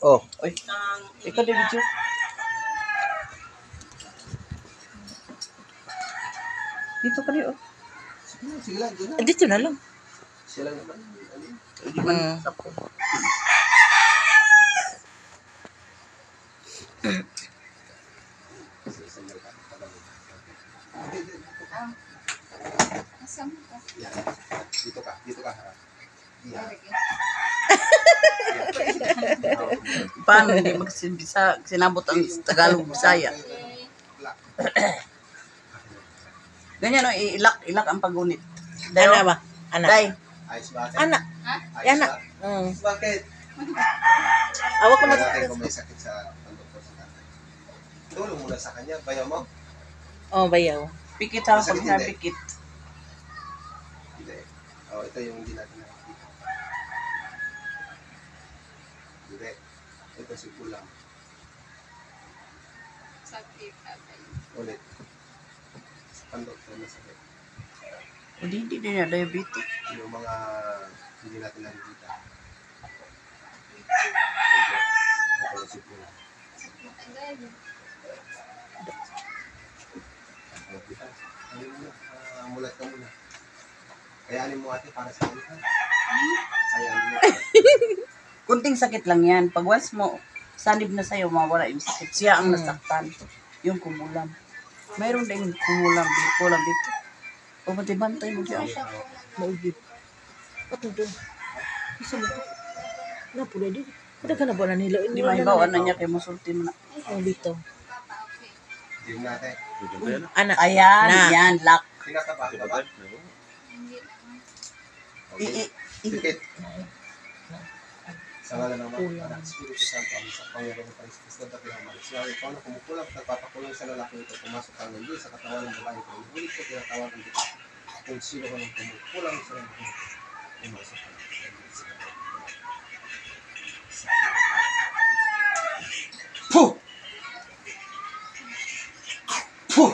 Oh, oy. Ikaw din video. Dito ka rin, oh. Sige lang, dyan lang. Dito na lang. Siya lang naman. Hindi man ako. Dito ka, dito ka. Paano hindi sinabot ang Tagalog Bisaya? Ganyan, oh, ilak ang pagunit. Ana ba? Ana. Day. Ayos ba? Ana. Ayos Ana. ba? Bakit? Awak ko Kung mag... kung may sakit sa doktor sa tatay. Tulong muna sa kanya. Bayaw mo? Oh, bayaw. Pikit ha, pag Masakit hindi. pikit. Hindi. Oh, ito yung hindi natin nakikita. Hindi. Ito si kulang. Sakit atay. Ulit. Sa pandoktor na sakit. O hindi din niya diabetic. Yung mga hindi natin nakikita. Ito si kulang. Ano muna? Mulat ka muna. Kayanin mo ate para sa akin. Kayanin mo. Kunting sakit lang yan. Pag once mo, sanib na sa'yo, mawala yung sakit. Siya ang nasaktan. Yung kumulam. Mayroon din kumulam. Kulam dito. O bantay mo siya. Maugip. Ato doon. Isa mo. Napula din. Kada ka na ba na nila? Hindi mahibawan na niya kay musulti mo na. Oh, dito. Tingnan natin. Ana. Ayan, Na. yan, lock. Tinataba ka ba? Dikit. Sa ngala ng mga anak, Espiritu Santo, ang sa Panginoon ng Paris Cristo, dati ang malis. Ngayon, ikaw na kumukulang, nagpapakulong sa lalaki ito, pumasok ang hindi sa katawan ng babae ito. Ulit ko tinatawagan dito. Kung sino ka nang kumukulang sa lalaki ito, pumasok ang Puh! Puh!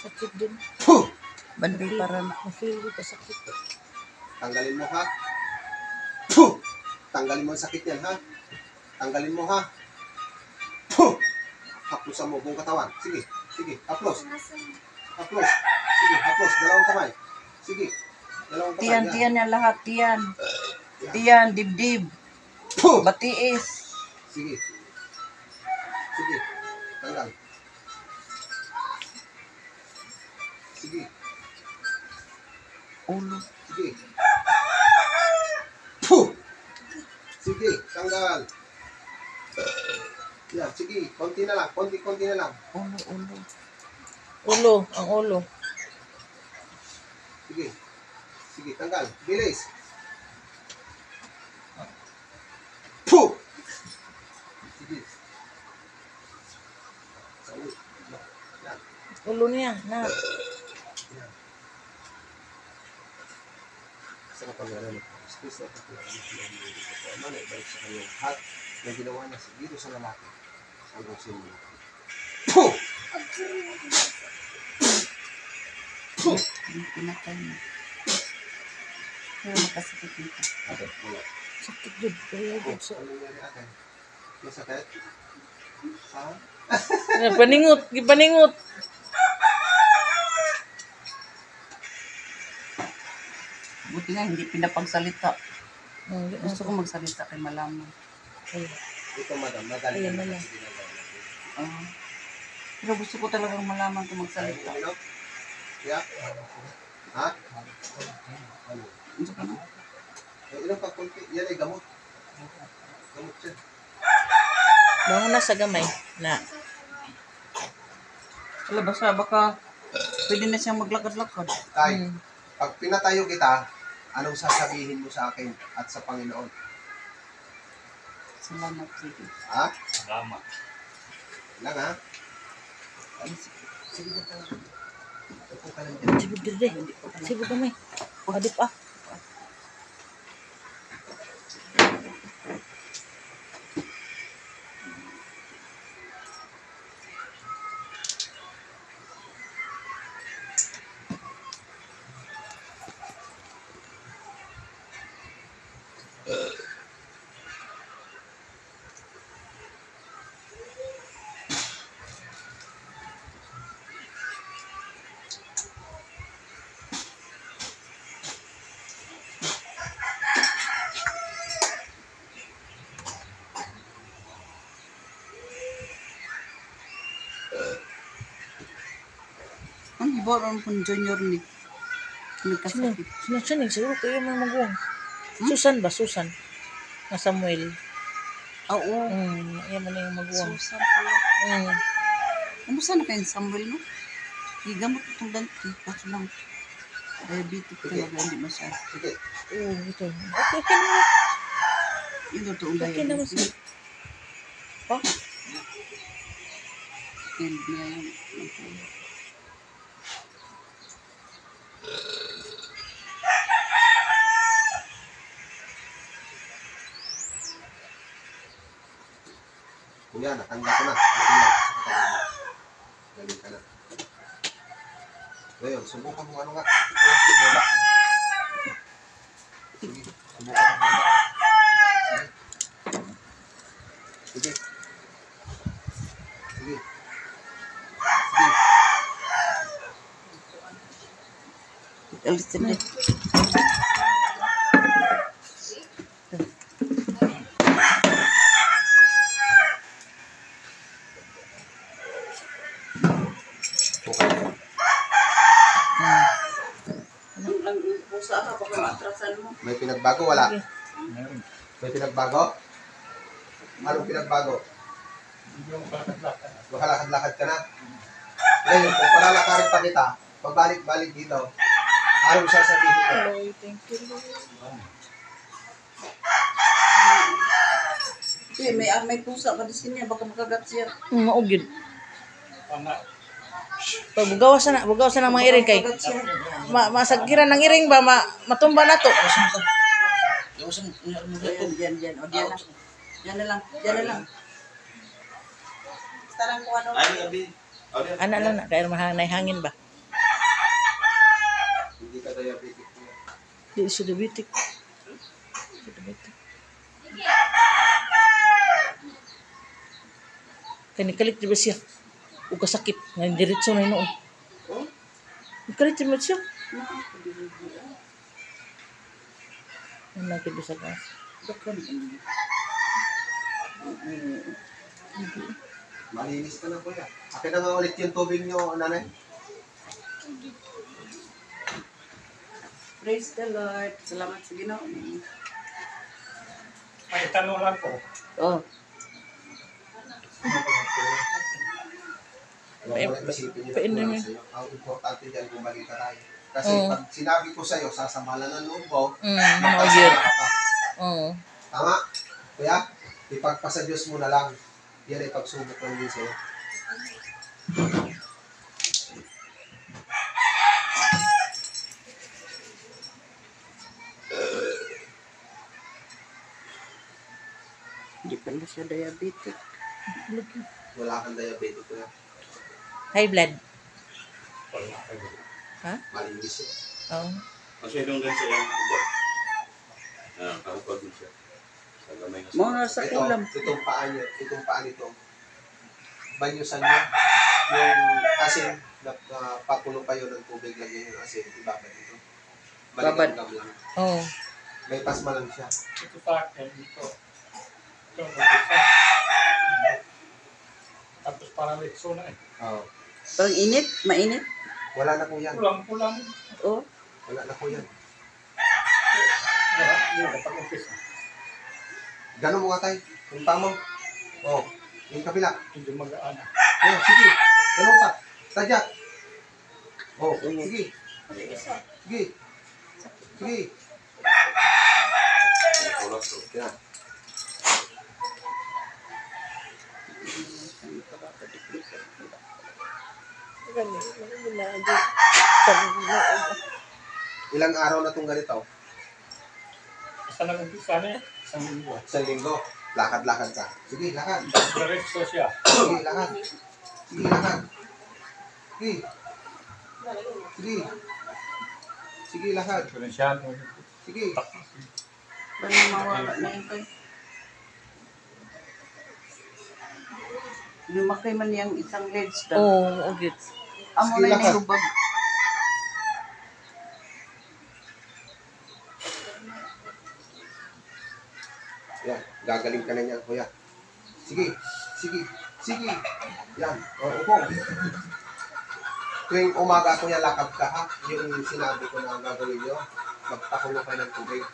Sakit din. Puh! Bantay para na. Ma-feel ko sakit. Tanggalin mo ha. Puh! Tanggalin mo ang sakit yan ha. Tanggalin mo ha. Puh! Hapusan mo buong katawan. Sige, sige. Haplos. Haplos. Sige, haplos. Dalawang kamay. Sige. Dalawang kamay. Tiyan, yan. tiyan niya lahat, tiyan. Tiyan, dibdib. Puh! Batiis. Sige. Sige. Tanggal. Sige. Ulo. Sige. Puh! Sige, tanggal. Yan, sige. Konti na lang. Konti na lang. Ulo, ulo. Ulo. Ang ulo. Sige. Sige, tanggal. Bilis. Puh! Sige. Sa ulo. Yan. Ulo niya. Na. Yan. Sa kapangyarihan ng Kristo at ang Ama na ibalik sa kanyang lahat na ginawa niya dito sa lalaki hanggang sa inyo. Puh! Puh! Pinatay mo. Pero makasakit nito. Ate, wala. Sakit din. Bayaw Puh, din sa... ano nangyari ate? Masakit? Ha? Paningot. Gipaningot. Buti nga, hindi pinapagsalita. Oh, Gusto ko magsalita kay malaman. Ayun. Ito madam, madali Ayan naman na lang. kasi ginagawa natin. Pero gusto ko talagang malaman kung Ayaw magsalita. mo uminom? Yeah? Ha? Ano? Gusto ko na. Inom ka konti. Yan ay gamot. Gamot siya. Bangon na sa gamay. Na. Wala ba siya? Baka pwede na siyang maglakad-lakad. Tay, pag pinatayo kita, anong sasabihin mo sa akin at sa Panginoon? Salamat, sige. Ha? Salamat. Lang ha? Sige ba tayo? Upo ka lang dyan. Sibog din. Sibog gamay. Adip ah. Ang iba ron kung junior ni. Sino? Nagkasakit. Sino siguro kayo mga maguwang. Susan ba? Susan. Na Samuel. Oo. Yan man yung maguwang. Susan pala. Kamusta na kayong Samuel, no? Gigamot itong ganti. Kaso lang, diabetic talaga, hindi masyado. Sige. Ito. Okay naman. Yung totoong Okay naman diabetic. siya. Oh, And niya yung Kuya, natanggal ko na. Okay lang. Galing ka na. Ngayon, subukan mo ano nga. Baba. Sige, subukan mo baba. Sige. Sige. Sige. alis na. Okay. Ang pusa ka, baka maatrasan mo. May pinagbago, wala? May pinagbago? Anong pinagbago? Makalakad-lakad ka na? Ngayon, kung palalakarin pa kita, pabalik-balik dito, anong sasabihin ko? Lord, thank you, Lord. May pusa ka din niya, baka makagat siya. Maugid. Pag bugawas na mga iring kay Makagat siya. masagiran ng iring ba matumba na to. Diyan. O, diyan lang. Diyan na lang. Basta lang kung ano. Ana lang na kaya mahanay hangin ba. Hindi ka diabetic niya. Di siya diabetic. Kani kalit di ba siya? O kasakit nga diretso na noon. Oh, Kalit di ba siya? nakakabili. Ang nakit sa gas. Dakan. Malinis ka na, kuya. Akin na nga ulit yung tubig nyo, nanay. Praise the Lord. Salamat sa Ginoo. May tanong lang po. Oh, Huwag mo na isipin painumin. yung sa'yo. Ang importante dyan, bumalik ka tayo. Kasi Oo. pag sinabi ko sa'yo, sasamalan ng loob mo, Maugid. makasama ka pa. Oo. Tama? Kaya, ipagpasa Diyos mo na lang. Yan ay pagsubok lang din sa'yo. hindi pala siya diabetic. Wala kang diabetic ko yan. High blood. Ha? Malinis yun. Oo. Kasi nung din siya yung ubo. Nakapag din siya. Sa gamay na Mga sa Ito, ulam. itong paa nito. Banyusan nyo. Yung asin, pakulo kayo ng tubig, lagyan yung asin, ibabad ito. Babad. Maligam lang. Oo. May pasma lang siya. Ito sa akin, ito. Ito, mag-isa. Tapos parang litso na eh. Oo. Pag init, mainit. Wala na po yan. Kulang. Oh, Wala na po yan. Wala, yun, kapag-umpisa. Gano'n mo nga tayo. Yung paa mo. Oo. Yung kabila. Hindi mag-aana. Oo, sige. Gano'n pa. Tadyak. Oo, sige. Sige. Sige. Yan. Ilang araw na itong ganito? Basta nag-umpisa na eh. Isang linggo. Isang linggo. Lakad-lakad ka. Sige, lakad. Diretso siya. Sige, lakad. Sige, lakad. Sige. Sige. Sige, lakad. Ito rin siya. Sige. Bali mawala na yun kay. Lumakay man yung isang legs daw. Oo, ugit. Amo Sige, na lakad. yung hubag. Yan, gagaling ka na niyan, kuya. Sige, sige, sige. Yan, upo. Tuwing umaga, kuya, lakad ka ha. Yung sinabi ko na gagawin nyo, magpakulo kayo ng tubig.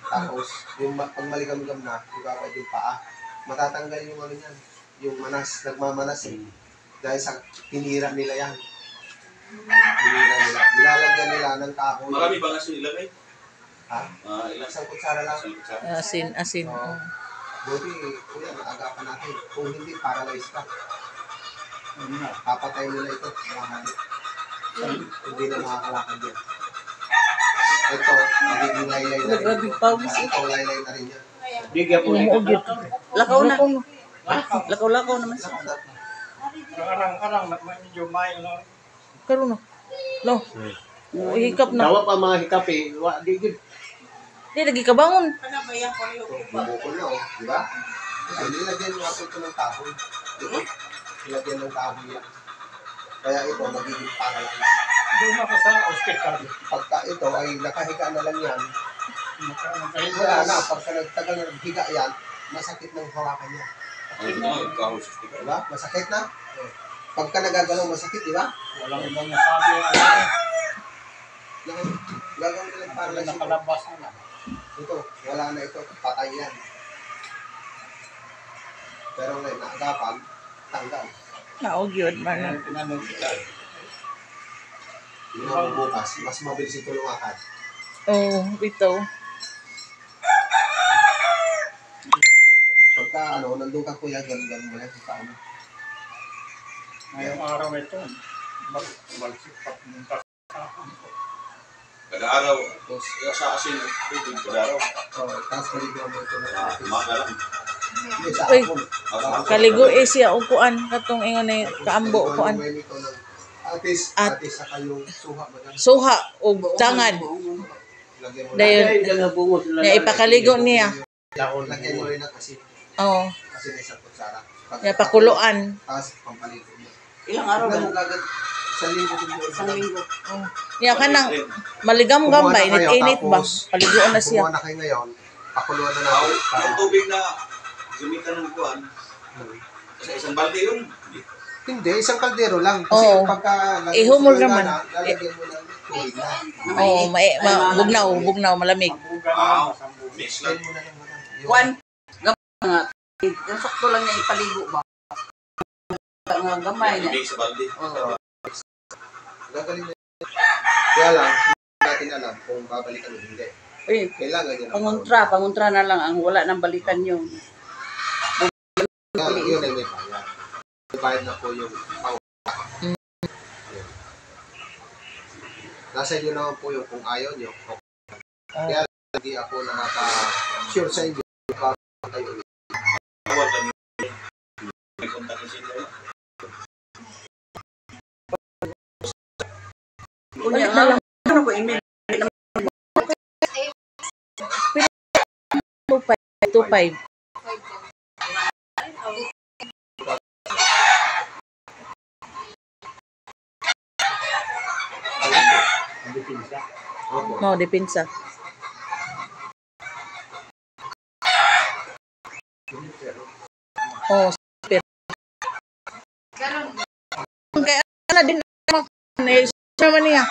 Tapos, pag maligam-gam na, ibabad yung paa. Matatanggal yung ano yan, yung manas, nagmamanas eh. Dahil sa tinira nila yan. Tinira nila. Nilalagyan nila ng kahoy. Marami ba nga ilagay? Ha? Ilang Isang kutsara lang. isang kutsara? Asin. Oo. Buti, kuya, naagapan natin. Kung hindi, paralyze ka. Papatay mo na ito. Mahali. Hindi na makakalakad yan. Ito, magiging laylay na rin. Grabe pawis. Ito, laylay na rin yan. Bigyan po Yung ugit. Lakaw na. Lakaw naman siya. Arang-arang, medyo may, no? Karoon na. No. Hikap na. Dawa pa mga hikap eh. Di Di, lagi ka bangon. Bumukol na, oh. Di ba? Kasi nilagyan nga po ito ng kahoy. Ito, nilagyan ng kahoy yan. Kaya ito, magiging paralyze. Doon ako sa hospital. Pagka ito ay nakahiga na lang yan, wala na. Pagka nagtagal na naghiga yan, masakit ng hawakan niya. Ang kahos sa sticker. Diba? Masakit na. Pagka nagagalaw, masakit, di ba? Walang ibang nasabi. Gagawin nilang paralyze ito. Nakalabas na. Ito, wala na ito. Patay yan. Pero ngayon, naagapan, tanggal. Naugyod man na. Tinanong kita. Yun ang bukas. Mas mabilis ito lumakad. Oo, ito. Pagka nandun ka kuya, ganun mo yan sa tao mo. Ngayong araw ito, balsipat ng Kada araw, Tapos, sa asin, tubig kada araw. tapos maligyan mo ito ng atis. Umaga lang. Hindi, sa Uy. hapon. Kaligo siya o kuan. Katong ingon na kaambo kuan. Ito ng atis, At- atis saka yung suha mo yan. Suha o tangad. Lagyan mo Dayon. Dayon. Na ipakaligo niya. Lagyan mo rin ng asin. Oo. Kasi may isang kutsara. Ya pakuluan. Tapos pampaligo mo. Ilang araw ba? Tignan mo kagad. Isang linggo din mo. Isang linggo. Ya kanang maligam-gam ba init-init ba? Paliguan na siya. Kumuha na kayo ngayon, pakuluan na Ang natin. ang tubig na gamitan ng kuwan, sa isang balde yun. Hindi, isang kaldero lang. Kasi Oo. pagka Ihumol lagyan naman. lalagyan mo ng tubig na. Oo, bugnaw, malamig. Buga Wow. na. Mix Lagyan lang. mo na lang. Kwan. Gamay nga. Yung sakto lang niya ipaligo ba? Nga gamay niya. Mix sa balde. Oo. Gagaling na. Kaya lang, hindi natin alam kung babalikan o hindi. Uy, Kailangan niya ng panguntra na lang ang wala nang balikan yun. Kaya yun ay may bayad. May bayad na po yung pangunta. Nasa inyo naman po yung kung ayaw nyo. Kaya hindi ako nakaka-sure sa inyo. Kayo Tawag kami. May kontak na sila. Kunya nga, ano ko email? 25. Opo. No, depensa. Oh, super. Kaya na din naman niya.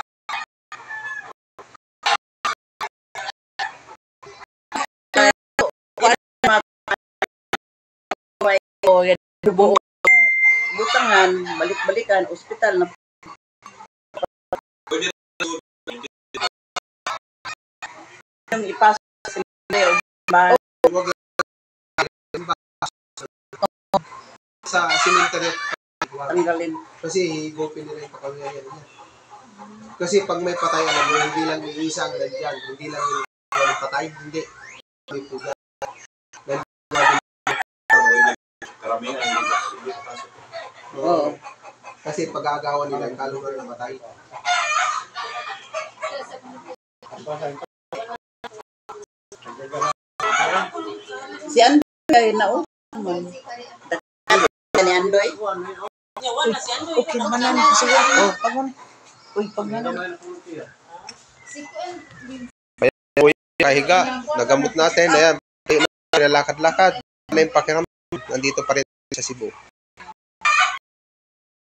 Oh, yan. Buo. Butangan, balik-balikan, ospital na. Yung ipasok sa mga ba? Sa cemetery. Tanggalin. Kasi higupin nila yung pakawihan niya. Kasi pag may patay, alam mo, hindi lang yung isang nandiyan, hindi lang yung walang patay, hindi. May puga. Karamihan hindi papasok. Oo. Kasi pag-aagawan nila, kalungan ng matay. Si Andoy na man. Ni Andoy. Okay naman na niya. Sige. Oh, pagun. Uy, pagano. Kahiga, nagamot natin. Ayan, lakad-lakad. Ano yung pakiramdam? Nandito pa rin sa Cebu.